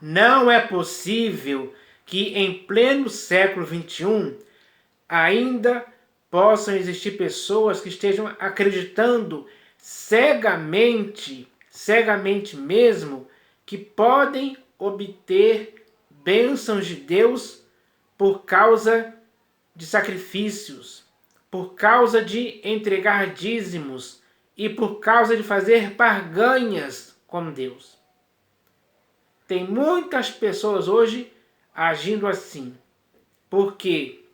Não é possível que em pleno século XXI ainda possam existir pessoas que estejam acreditando cegamente, cegamente mesmo, que podem obter bênçãos de Deus por causa de sacrifícios, por causa de entregar dízimos e por causa de fazer barganhas com Deus. Tem muitas pessoas hoje agindo assim, porque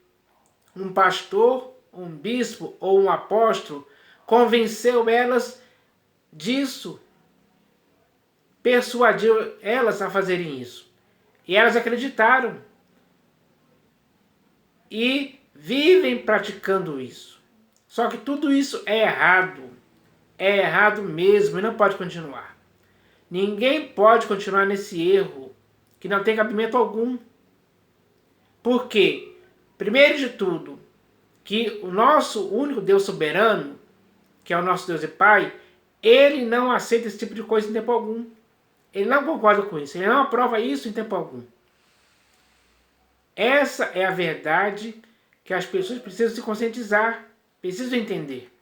um pastor, um bispo ou um apóstolo convenceu elas disso, persuadiu elas a fazerem isso. E elas acreditaram. E vivem praticando isso. Só que tudo isso é errado. É errado mesmo e não pode continuar. Ninguém pode continuar nesse erro que não tem cabimento algum. Por quê? Primeiro de tudo, que o nosso único Deus soberano, que é o nosso Deus e Pai, ele não aceita esse tipo de coisa em tempo algum. Ele não concorda com isso, ele não aprova isso em tempo algum. Essa é a verdade que as pessoas precisam se conscientizar, precisam entender.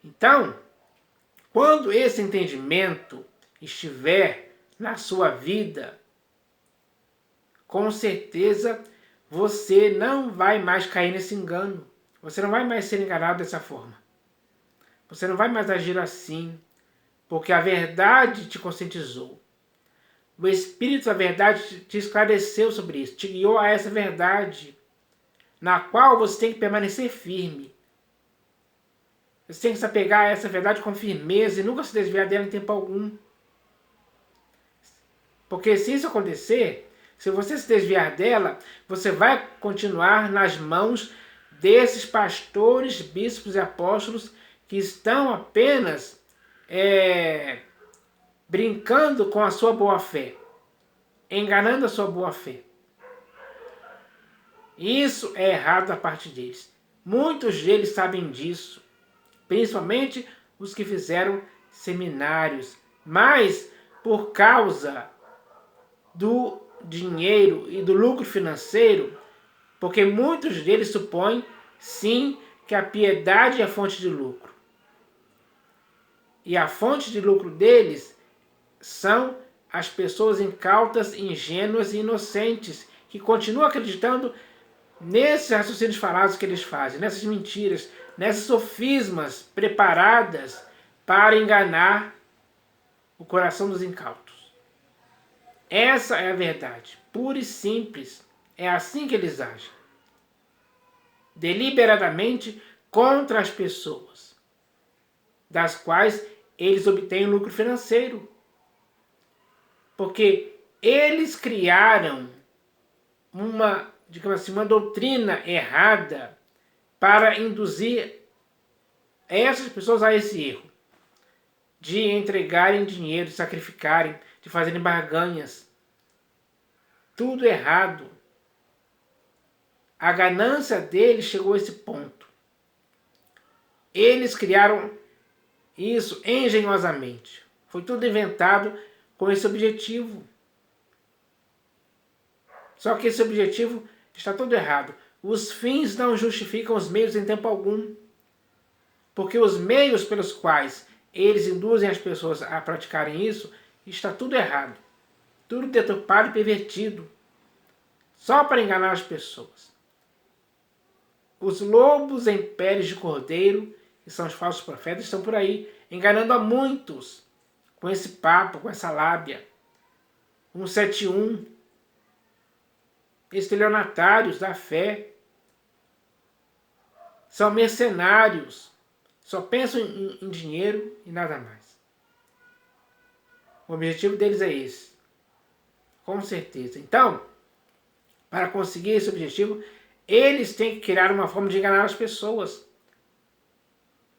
Então, quando esse entendimento estiver na sua vida, com certeza você não vai mais cair nesse engano. Você não vai mais ser enganado dessa forma. Você não vai mais agir assim, porque a verdade te conscientizou. O Espírito da verdade te esclareceu sobre isso, te guiou a essa verdade, na qual você tem que permanecer firme. Você tem que se apegar a essa verdade com firmeza e nunca se desviar dela em tempo algum. Porque se isso acontecer, se você se desviar dela, você vai continuar nas mãos desses pastores, bispos e apóstolos que estão apenas brincando com a sua boa-fé, enganando a sua boa-fé. Isso é errado da parte deles. Muitos deles sabem disso, principalmente os que fizeram seminários, mas por causa do dinheiro e do lucro financeiro, porque muitos deles supõem, sim, que a piedade é a fonte de lucro. E a fonte de lucro deles são as pessoas incautas, ingênuas e inocentes, que continuam acreditando nesses raciocínios falados que eles fazem, nessas mentiras, nessas sofismas preparadas para enganar o coração dos incautos. Essa é a verdade, pura e simples. É assim que eles agem. Deliberadamente contra as pessoas, das quais eles obtêm lucro financeiro. Porque eles criaram uma, digamos assim, uma doutrina errada para induzir essas pessoas a esse erro. De entregarem dinheiro, de sacrificarem, de fazerem barganhas. Tudo errado. A ganância deles chegou a esse ponto. Eles criaram isso engenhosamente. Foi tudo inventado com esse objetivo. Só que esse objetivo está todo errado. Os fins não justificam os meios em tempo algum. Porque os meios pelos quais eles induzem as pessoas a praticarem isso, está tudo errado. Tudo deturpado e pervertido. Só para enganar as pessoas. Os lobos em peles de cordeiro, que são os falsos profetas, estão por aí, enganando a muitos, com esse papo, com essa lábia. 171, estelionatários da fé, são mercenários, só pensam em dinheiro e nada mais. O objetivo deles é esse, com certeza. Então, para conseguir esse objetivo, eles têm que criar uma forma de enganar as pessoas.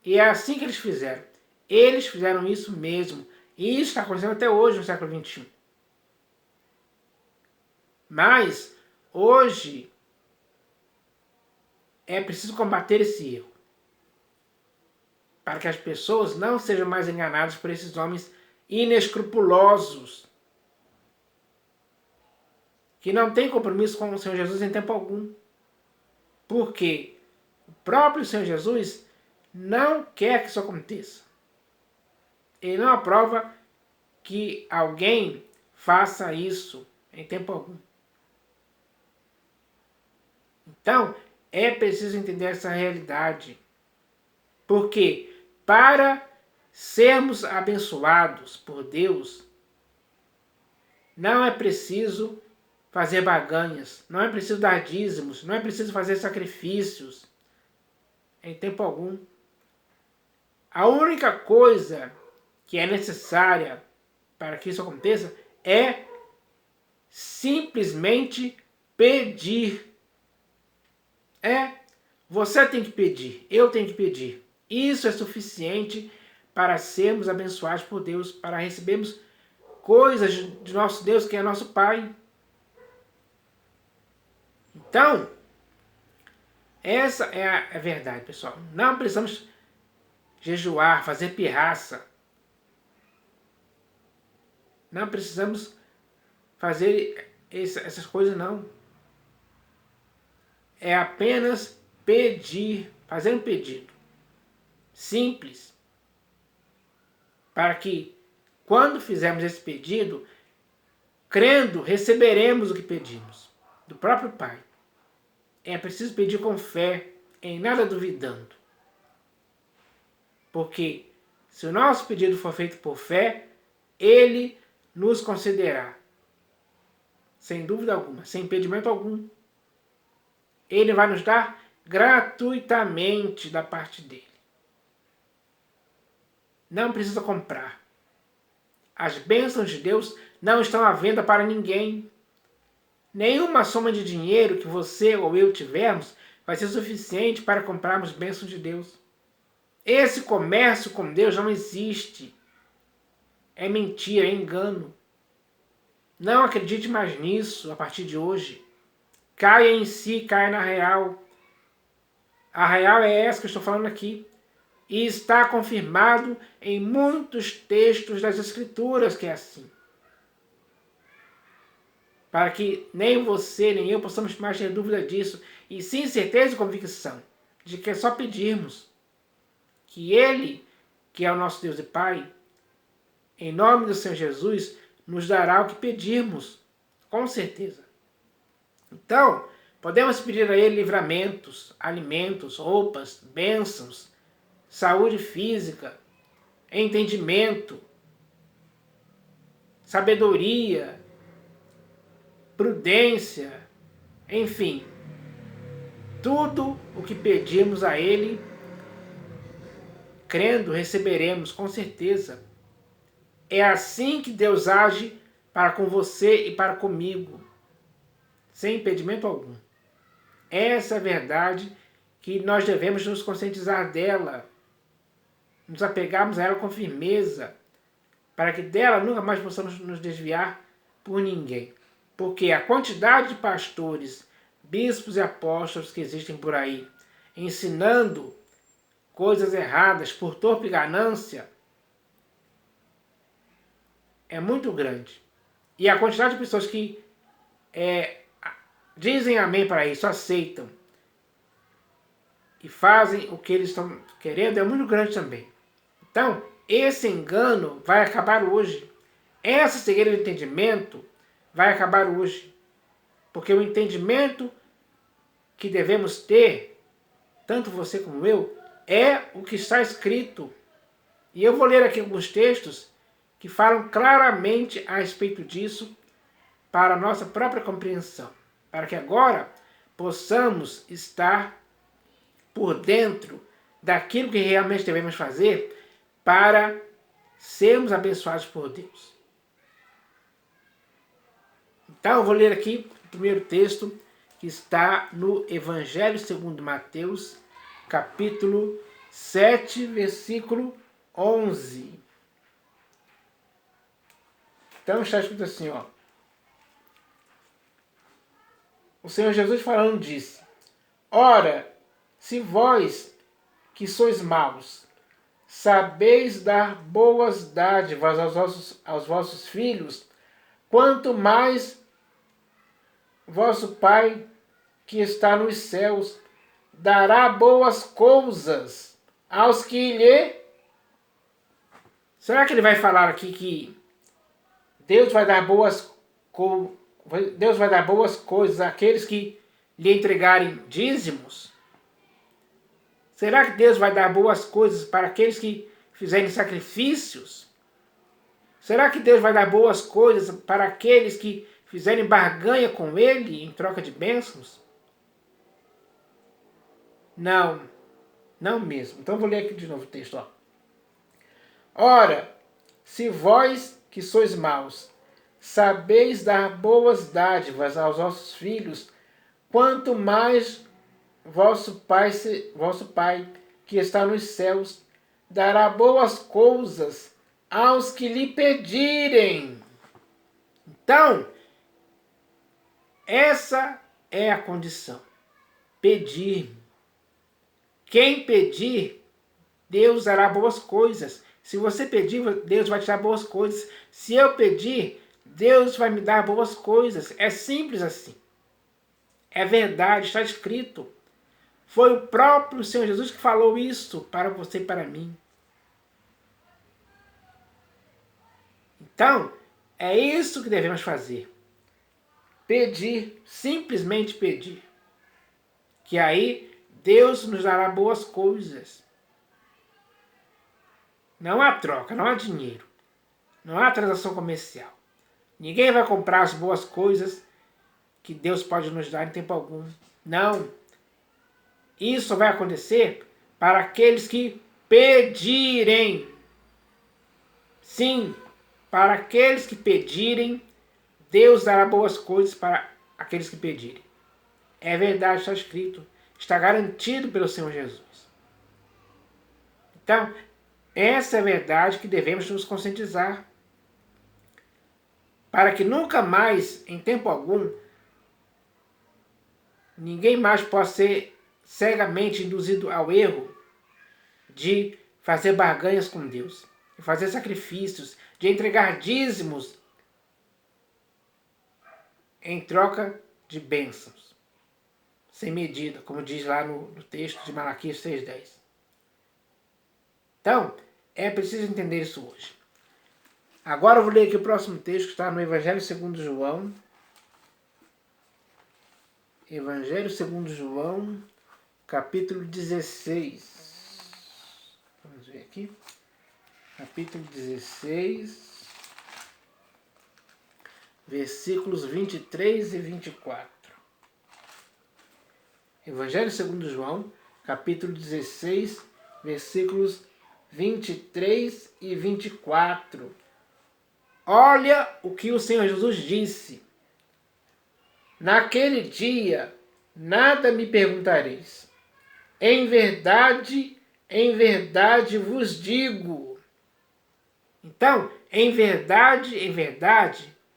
E é assim que eles fizeram. Eles fizeram isso mesmo. E isso está acontecendo até hoje, no século XXI. Mas, hoje, é preciso combater esse erro. Para que as pessoas não sejam mais enganadas por esses homens inescrupulosos. que não tem compromisso com o Senhor Jesus em tempo algum. Porque o próprio Senhor Jesus não quer que isso aconteça. Ele não aprova que alguém faça isso em tempo algum. Então, é preciso entender essa realidade. Porque para sermos abençoados por Deus, não é preciso fazer barganhas, não é preciso dar dízimos, não é preciso fazer sacrifícios em tempo algum. A única coisa que é necessária para que isso aconteça é simplesmente pedir. Você tem que pedir, eu tenho que pedir. Isso é suficiente para sermos abençoados por Deus, para recebermos coisas de nosso Deus, que é nosso Pai. Então, essa é a verdade, pessoal. Não precisamos jejuar, fazer pirraça. Não precisamos fazer essas coisas, não. É apenas pedir, fazer um pedido simples, para que, quando fizermos esse pedido, crendo, receberemos o que pedimos do próprio Pai. É preciso pedir com fé, em nada duvidando. Porque se o nosso pedido for feito por fé, Ele nos concederá. Sem dúvida alguma, sem impedimento algum. Ele vai nos dar gratuitamente da parte dele. Não precisa comprar. As bênçãos de Deus não estão à venda para ninguém. Nenhuma soma de dinheiro que você ou eu tivermos vai ser suficiente para comprarmos bênçãos de Deus. Esse comércio com Deus não existe. É mentira, é engano. Não acredite mais nisso a partir de hoje. Caia em si, caia na real. A real é essa que eu estou falando aqui. E está confirmado em muitos textos das Escrituras que é assim. Para que nem você, nem eu possamos mais ter dúvida disso. E sim, certeza e convicção de que é só pedirmos que Ele, que é o nosso Deus e Pai, em nome do Senhor Jesus, nos dará o que pedirmos. Com certeza. Então, podemos pedir a Ele livramentos, alimentos, roupas, bênçãos, saúde física, entendimento, sabedoria, prudência, enfim, tudo o que pedimos a Ele, crendo, receberemos com certeza. É assim que Deus age para com você e para comigo, sem impedimento algum. Essa é a verdade que nós devemos nos conscientizar dela, nos apegarmos a ela com firmeza, para que dela nunca mais possamos nos desviar por ninguém. Porque a quantidade de pastores, bispos e apóstolos que existem por aí, ensinando coisas erradas por torpe ganância, é muito grande. E a quantidade de pessoas que dizem amém para isso, aceitam e fazem o que eles estão querendo, é muito grande também. Então, esse engano vai acabar hoje. Essa cegueira de entendimento vai acabar hoje. Porque o entendimento que devemos ter, tanto você como eu, é o que está escrito. E eu vou ler aqui alguns textos que falam claramente a respeito disso para a nossa própria compreensão. Para que agora possamos estar por dentro daquilo que realmente devemos fazer para sermos abençoados por Deus. Então eu vou ler aqui o primeiro texto que está no Evangelho segundo Mateus, capítulo 7, versículo 11. Então está escrito assim, ó. O Senhor Jesus falando disse: Ora, se vós que sois maus, sabeis dar boas dádivas aos vossos filhos, quanto mais vosso Pai que está nos céus dará boas coisas aos que lhe... Será que ele vai falar aqui que Deus vai dar Deus vai dar boas coisas àqueles que lhe entregarem dízimos? Será que Deus vai dar boas coisas para aqueles que fizerem sacrifícios? Será que Deus vai dar boas coisas para aqueles que fizerem barganha com Ele em troca de bênçãos? Não, não mesmo. Então vou ler aqui de novo o texto. Ora, se vós que sois maus, sabeis dar boas dádivas aos vossos filhos, quanto mais vosso Pai que está nos céus dará boas coisas aos que lhe pedirem. Então, essa é a condição. Pedir. Quem pedir, Deus dará boas coisas. Se você pedir, Deus vai te dar boas coisas. Se eu pedir, Deus vai me dar boas coisas. É simples assim. É verdade, está escrito. Foi o próprio Senhor Jesus que falou isso para você e para mim. Então, é isso que devemos fazer. Pedir, simplesmente pedir. Que aí Deus nos dará boas coisas. Não há troca, não há dinheiro. Não há transação comercial. Ninguém vai comprar as boas coisas que Deus pode nos dar em tempo algum. Não. Isso vai acontecer para aqueles que pedirem. Sim, para aqueles que pedirem, Deus dará boas coisas para aqueles que pedirem. É verdade, está escrito. Está garantido pelo Senhor Jesus. Então, essa é a verdade que devemos nos conscientizar. Para que nunca mais, em tempo algum, ninguém mais possa ser cegamente induzido ao erro de fazer barganhas com Deus, de fazer sacrifícios, de entregar dízimos em troca de bênçãos, sem medida, como diz lá no texto de Malaquias 6,10. Então, é preciso entender isso hoje. Agora eu vou ler aqui o próximo texto que está no Evangelho segundo João. Evangelho segundo João, capítulo 16. Vamos ver aqui. Capítulo 16, versículos 23 e 24. Evangelho segundo João, capítulo 16, versículos 23 e 24. Olha o que o Senhor Jesus disse. Naquele dia, nada me perguntareis. Em verdade vos digo. Então, em verdade,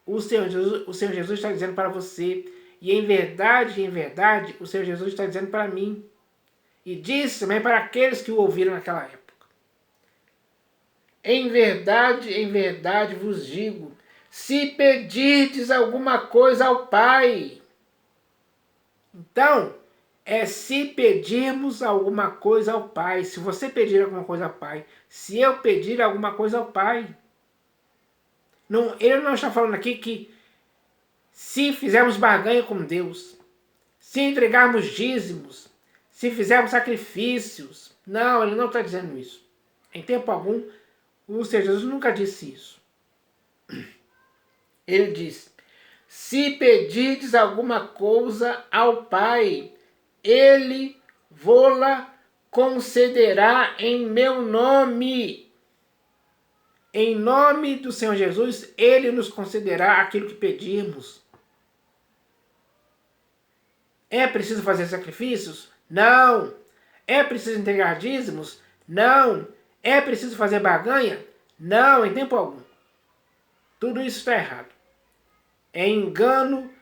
o Senhor Jesus está dizendo para você. E em verdade, o Senhor Jesus está dizendo para mim. E disse também para aqueles que o ouviram naquela época. Em verdade vos digo, se pedirdes alguma coisa ao Pai. Então, é se pedirmos alguma coisa ao Pai. Se você pedir alguma coisa ao Pai, se eu pedir alguma coisa ao Pai. Não, ele não está falando aqui que se fizermos barganha com Deus, se entregarmos dízimos, se fizermos sacrifícios. Não, ele não está dizendo isso. Em tempo algum, o Senhor Jesus nunca disse isso. Ele diz, se pedirdes alguma coisa ao Pai, Ele vô-la concederá em meu nome. Em nome do Senhor Jesus, Ele nos concederá aquilo que pedirmos. É preciso fazer sacrifícios? Não. É preciso entregar dízimos? Não. É preciso fazer barganha? Não, em tempo algum. Tudo isso está errado. É engano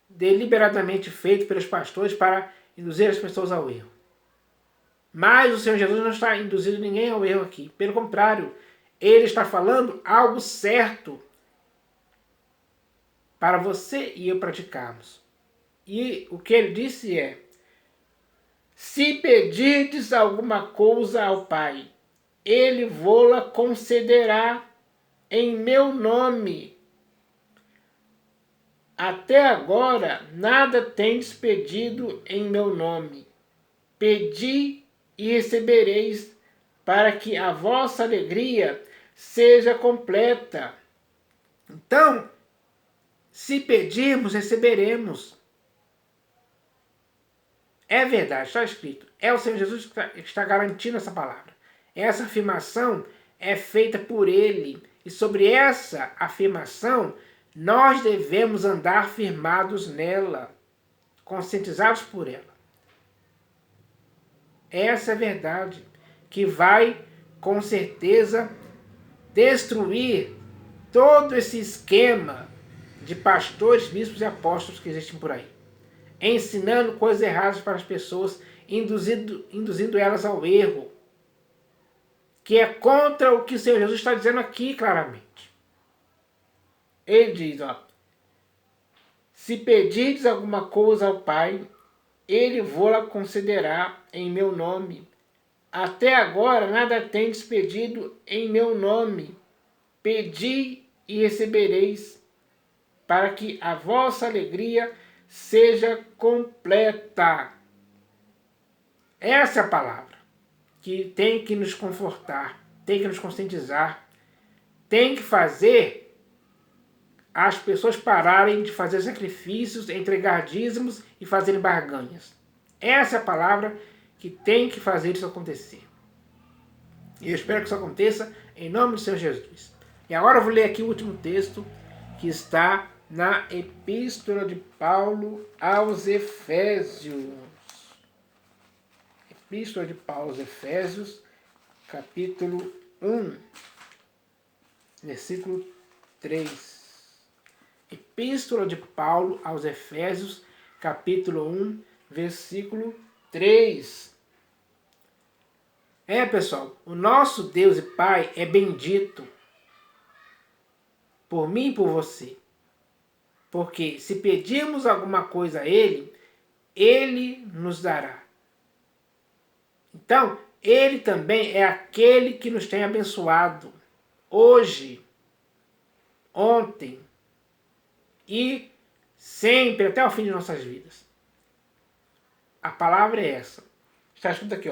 deliberadamente feito pelos pastores para induzir as pessoas ao erro. Mas o Senhor Jesus não está induzindo ninguém ao erro aqui. Pelo contrário, Ele está falando algo certo para você e eu praticarmos. E o que ele disse é: se pedirdes alguma coisa ao Pai, ele vô-la concederá em meu nome. Até agora nada tendes pedido em meu nome. Pedi e recebereis, para que a vossa alegria seja completa. Então, se pedirmos, receberemos. É verdade, está escrito. É o Senhor Jesus que está garantindo essa palavra. Essa afirmação é feita por Ele. E sobre essa afirmação, nós devemos andar firmados nela, conscientizados por ela. Essa é a verdade, que vai, com certeza, destruir todo esse esquema de pastores, bispos e apóstolos que existem por aí, ensinando coisas erradas para as pessoas, induzindo elas ao erro, que é contra o que o Senhor Jesus está dizendo aqui claramente. Ele diz, se pedirdes alguma coisa ao Pai, ele vô-la concederá em meu nome. Até agora nada tendes pedido em meu nome. Pedi e recebereis, para que a vossa alegria seja completa. Essa é a palavra que tem que nos confortar, tem que nos conscientizar, tem que fazer as pessoas pararem de fazer sacrifícios, entregar dízimos e fazerem barganhas. Essa é a palavra que tem que fazer isso acontecer. E eu espero que isso aconteça em nome do Senhor Jesus. E agora eu vou ler aqui o último texto que está na Epístola de Paulo aos Efésios. Epístola de Paulo aos Efésios, capítulo 1, versículo 3. Epístola de Paulo aos Efésios, capítulo 1, versículo 3. Pessoal, o nosso Deus e Pai é bendito por mim e por você. Porque se pedirmos alguma coisa a Ele, Ele nos dará. Então, Ele também é aquele que nos tem abençoado hoje, ontem e sempre, até o fim de nossas vidas. A palavra é essa. Está escrito aqui,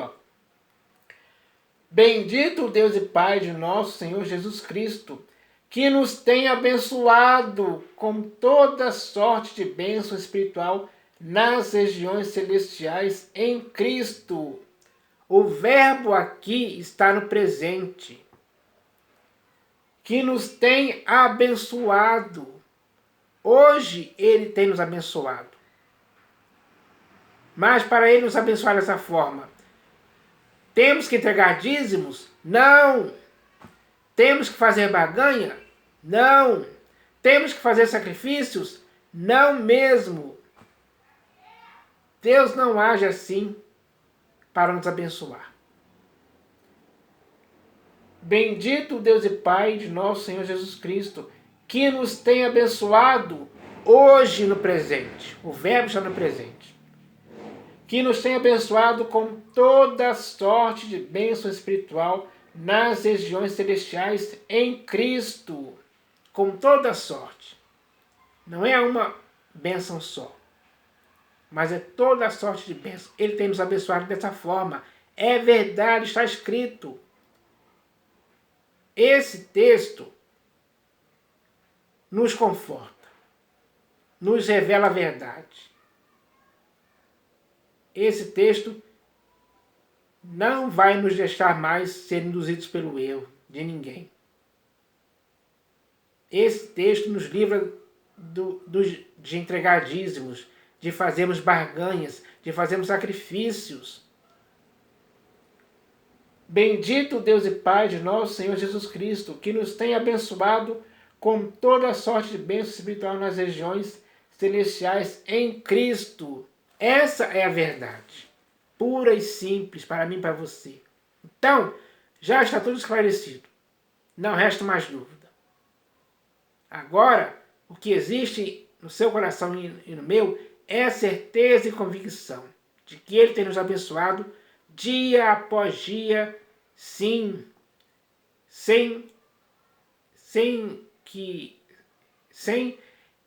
Bendito o Deus e Pai de nosso Senhor Jesus Cristo, que nos tem abençoado com toda sorte de bênção espiritual nas regiões celestiais em Cristo. O verbo aqui está no presente. Que nos tem abençoado. Hoje Ele tem nos abençoado. Mas para Ele nos abençoar dessa forma, temos que entregar dízimos? Não. Temos que fazer barganha? Não. Temos que fazer sacrifícios? Não mesmo. Deus não age assim para nos abençoar. Bendito o Deus e Pai de nosso Senhor Jesus Cristo, que nos tem abençoado hoje no presente. O verbo está no presente. Que nos tem abençoado com toda sorte de bênção espiritual nas regiões celestiais em Cristo. Com toda sorte. Não é uma bênção só, mas é toda sorte de bênção. Ele tem nos abençoado dessa forma. É verdade, está escrito. Esse texto nos conforta, nos revela a verdade. Esse texto não vai nos deixar mais ser induzidos pelo erro de ninguém. Esse texto nos livra de entregar dízimos, de fazermos barganhas, de fazermos sacrifícios. Bendito Deus e Pai de nosso Senhor Jesus Cristo, que nos tem abençoado com toda a sorte de bênção espiritual nas regiões celestiais em Cristo. Essa é a verdade, pura e simples para mim e para você. Então, já está tudo esclarecido. Não resta mais dúvida. Agora, o que existe no seu coração e no meu, é a certeza e convicção de que Ele tem nos abençoado dia após dia, sim, sem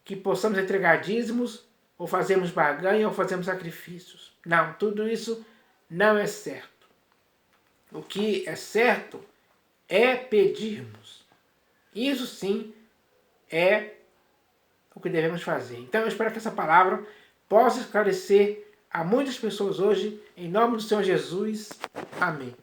que possamos entregar dízimos, ou fazermos barganha, ou fazermos sacrifícios. Não, tudo isso não é certo. O que é certo é pedirmos. Isso sim é o que devemos fazer. Então eu espero que essa palavra possa esclarecer a muitas pessoas hoje, em nome do Senhor Jesus. Amém.